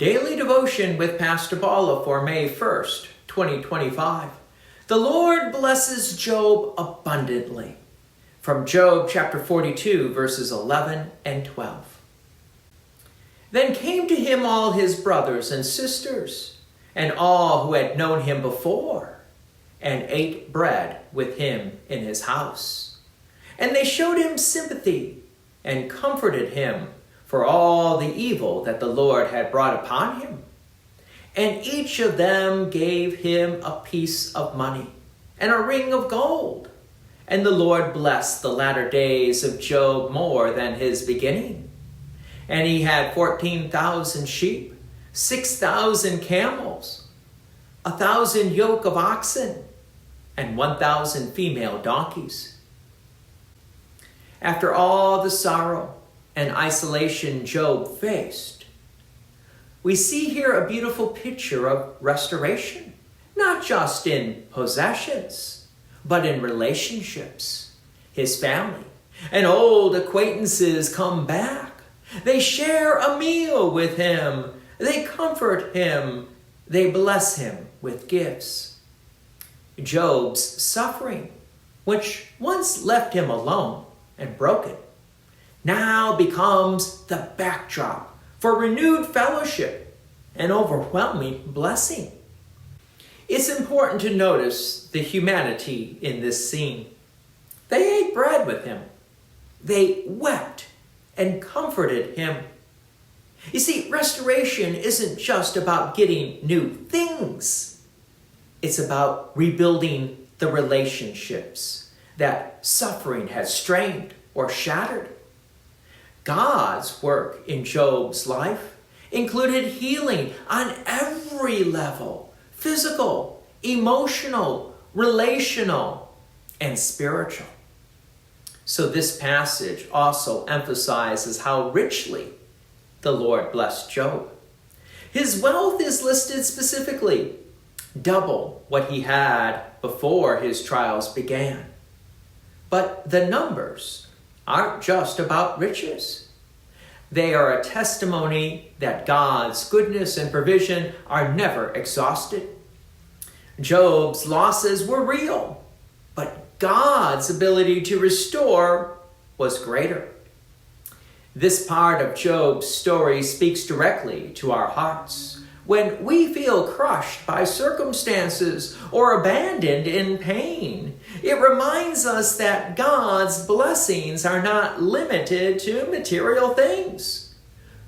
Daily Devotion with Pastor Balla for May 1st, 2025. The Lord blesses Job abundantly. From Job chapter 42, verses 11 and 12. Then came to him all his brothers and sisters, and all who had known him before, and ate bread with him in his house. And they showed him sympathy, and comforted him for all the evil that the Lord had brought upon him. And each of them gave him a piece of money and a ring of gold. And the Lord blessed the latter days of Job more than his beginning. And he had 14,000 sheep, 6,000 camels, 1,000 yoke of oxen, and 1,000 female donkeys. After all the sorrow and isolation Job faced, we see here a beautiful picture of restoration, not just in possessions, but in relationships. His family and old acquaintances come back. They share a meal with him. They comfort him. They bless him with gifts. Job's suffering, which once left him alone and broken, now becomes the backdrop for renewed fellowship and overwhelming blessing. It's important to notice the humanity in this scene. They ate bread with him. They wept and comforted him. You see, restoration isn't just about getting new things. It's about rebuilding the relationships that suffering has strained or shattered. God's work in Job's life included healing on every level: physical, emotional, relational, and spiritual. So this passage also emphasizes how richly the Lord blessed Job. His wealth is listed specifically, double what he had before his trials began. But the numbers aren't just about riches. They are a testimony that God's goodness and provision are never exhausted. Job's losses were real, but God's ability to restore was greater. This part of Job's story speaks directly to our hearts. When we feel crushed by circumstances or abandoned in pain, it reminds us that God's blessings are not limited to material things.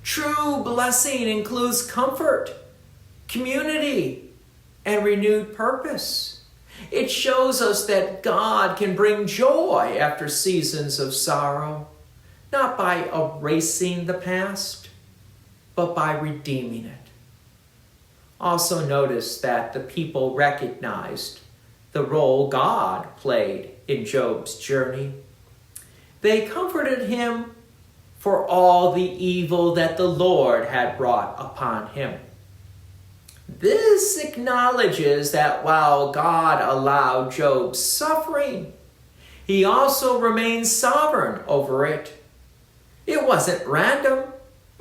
True blessing includes comfort, community, and renewed purpose. It shows us that God can bring joy after seasons of sorrow, not by erasing the past, but by redeeming it. Also notice that the people recognized the role God played in Job's journey. They comforted him for all the evil that the Lord had brought upon him. This acknowledges that while God allowed Job's suffering, he also remains sovereign over it. It wasn't random.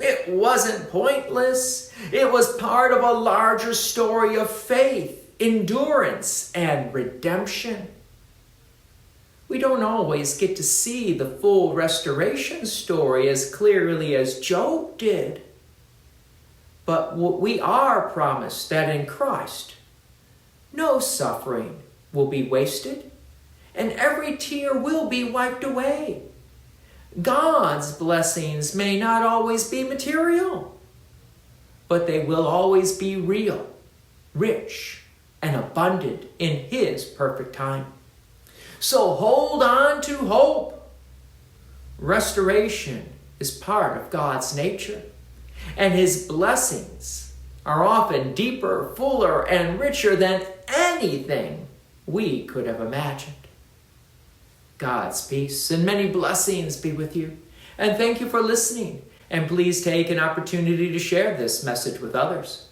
It wasn't pointless. It was part of a larger story of faith, endurance, and redemption. We don't always get to see the full restoration story as clearly as Job did. But we are promised that in Christ, no suffering will be wasted, and every tear will be wiped away. God's blessings may not always be material, but they will always be real, rich, and abundant in His perfect time. So hold on to hope. Restoration is part of God's nature, and His blessings are often deeper, fuller, and richer than anything we could have imagined. God's peace and many blessings be with you. And thank you for listening. And please take an opportunity to share this message with others.